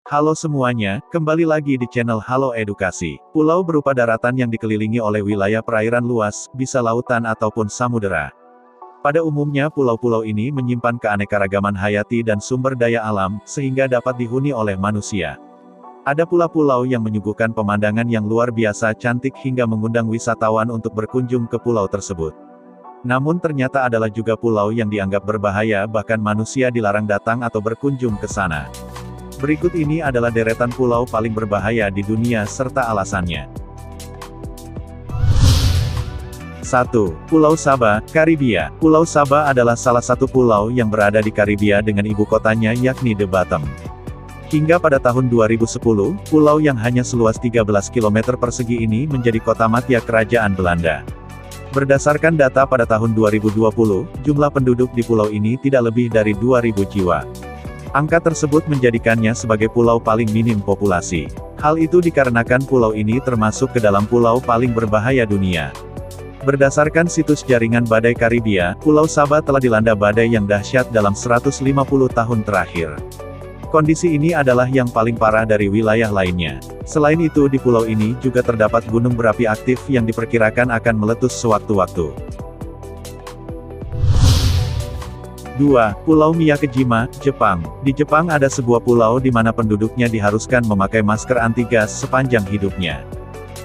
Halo semuanya, kembali lagi di channel Halo Edukasi. Pulau berupa daratan yang dikelilingi oleh wilayah perairan luas, bisa lautan ataupun samudera. Pada umumnya pulau-pulau ini menyimpan keanekaragaman hayati dan sumber daya alam, sehingga dapat dihuni oleh manusia. Ada pula pulau yang menyuguhkan pemandangan yang luar biasa cantik hingga mengundang wisatawan untuk berkunjung ke pulau tersebut. Namun ternyata adalah juga pulau yang dianggap berbahaya, bahkan manusia dilarang datang atau berkunjung ke sana. Berikut ini adalah deretan pulau paling berbahaya di dunia serta alasannya. 1. Pulau Saba, Karibia. Pulau Saba adalah salah satu pulau yang berada di Karibia dengan ibu kotanya yakni The Batem. Hingga pada tahun 2010, pulau yang hanya seluas 13 km persegi ini menjadi kota madya kerajaan Belanda. Berdasarkan data pada tahun 2020, jumlah penduduk di pulau ini tidak lebih dari 2.000 jiwa. Angka tersebut menjadikannya sebagai pulau paling minim populasi. Hal itu dikarenakan pulau ini termasuk ke dalam pulau paling berbahaya dunia. Berdasarkan situs jaringan badai Karibia, Pulau Saba telah dilanda badai yang dahsyat dalam 150 tahun terakhir. Kondisi ini adalah yang paling parah dari wilayah lainnya. Selain itu di pulau ini juga terdapat gunung berapi aktif yang diperkirakan akan meletus sewaktu-waktu. 2. Pulau Miyakejima, Jepang. Di Jepang ada sebuah pulau di mana penduduknya diharuskan memakai masker anti gas sepanjang hidupnya.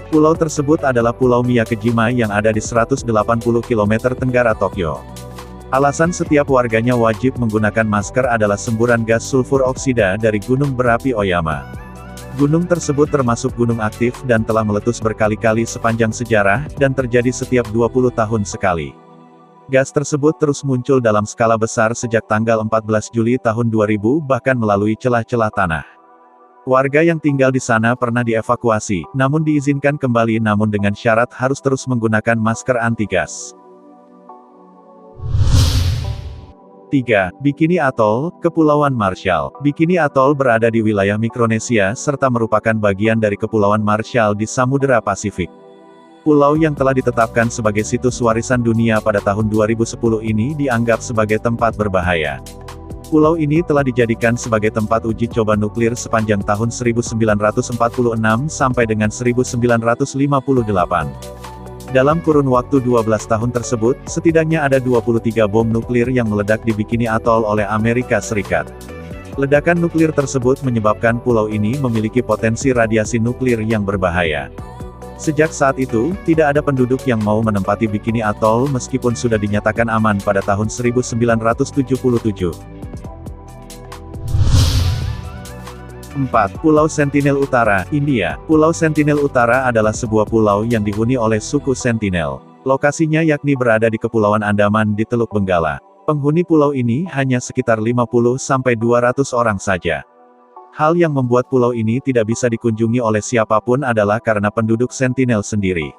Pulau tersebut adalah Pulau Miyakejima yang ada di 180 km tenggara Tokyo. Alasan setiap warganya wajib menggunakan masker adalah semburan gas sulfur oksida dari gunung berapi Oyama. Gunung tersebut termasuk gunung aktif dan telah meletus berkali-kali sepanjang sejarah, dan terjadi setiap 20 tahun sekali. Gas tersebut terus muncul dalam skala besar sejak tanggal 14 Juli tahun 2000 bahkan melalui celah-celah tanah. Warga yang tinggal di sana pernah dievakuasi, namun diizinkan kembali namun dengan syarat harus terus menggunakan masker anti gas. 3. Bikini Atoll, Kepulauan Marshall. Bikini Atoll berada di wilayah Mikronesia serta merupakan bagian dari Kepulauan Marshall di Samudera Pasifik. Pulau yang telah ditetapkan sebagai situs warisan dunia pada tahun 2010 ini dianggap sebagai tempat berbahaya. Pulau ini telah dijadikan sebagai tempat uji coba nuklir sepanjang tahun 1946 sampai dengan 1958. Dalam kurun waktu 12 tahun tersebut, setidaknya ada 23 bom nuklir yang meledak di Bikini Atoll oleh Amerika Serikat. Ledakan nuklir tersebut menyebabkan pulau ini memiliki potensi radiasi nuklir yang berbahaya. Sejak saat itu, tidak ada penduduk yang mau menempati Bikini Atoll meskipun sudah dinyatakan aman pada tahun 1977. 4. Pulau Sentinel Utara, India. Pulau Sentinel Utara adalah sebuah pulau yang dihuni oleh suku Sentinel. Lokasinya yakni berada di Kepulauan Andaman di Teluk Benggala. Penghuni pulau ini hanya sekitar 50-200 orang saja. Hal yang membuat pulau ini tidak bisa dikunjungi oleh siapapun adalah karena penduduk Sentinel sendiri.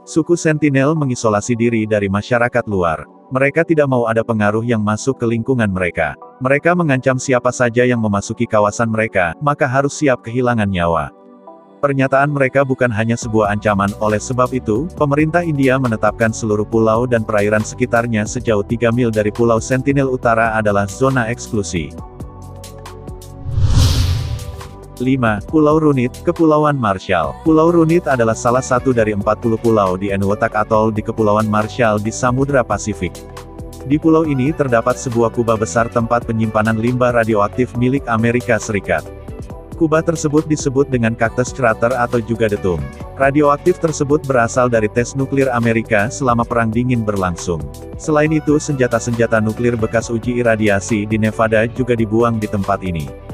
Suku Sentinel mengisolasi diri dari masyarakat luar. Mereka tidak mau ada pengaruh yang masuk ke lingkungan mereka. Mereka mengancam siapa saja yang memasuki kawasan mereka, maka harus siap kehilangan nyawa. Pernyataan mereka bukan hanya sebuah ancaman, oleh sebab itu, pemerintah India menetapkan seluruh pulau dan perairan sekitarnya sejauh 3 mil dari Pulau Sentinel Utara adalah zona eksklusi. 5. Pulau Runit, Kepulauan Marshall. Pulau Runit adalah salah satu dari 40 pulau di Enewetak Atoll di Kepulauan Marshall di Samudra Pasifik. Di pulau ini terdapat sebuah kubah besar tempat penyimpanan limbah radioaktif milik Amerika Serikat. Kubah tersebut disebut dengan Cactus Crater atau juga Detum. Radioaktif tersebut berasal dari tes nuklir Amerika selama Perang Dingin berlangsung. Selain itu, senjata-senjata nuklir bekas uji iradiasi di Nevada juga dibuang di tempat ini.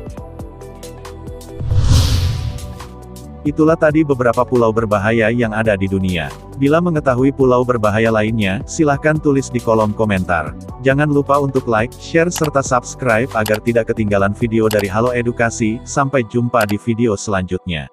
Itulah tadi beberapa pulau berbahaya yang ada di dunia. Bila mengetahui pulau berbahaya lainnya, silahkan tulis di kolom komentar. Jangan lupa untuk like, share serta subscribe agar tidak ketinggalan video dari Halo Edukasi. Sampai jumpa di video selanjutnya.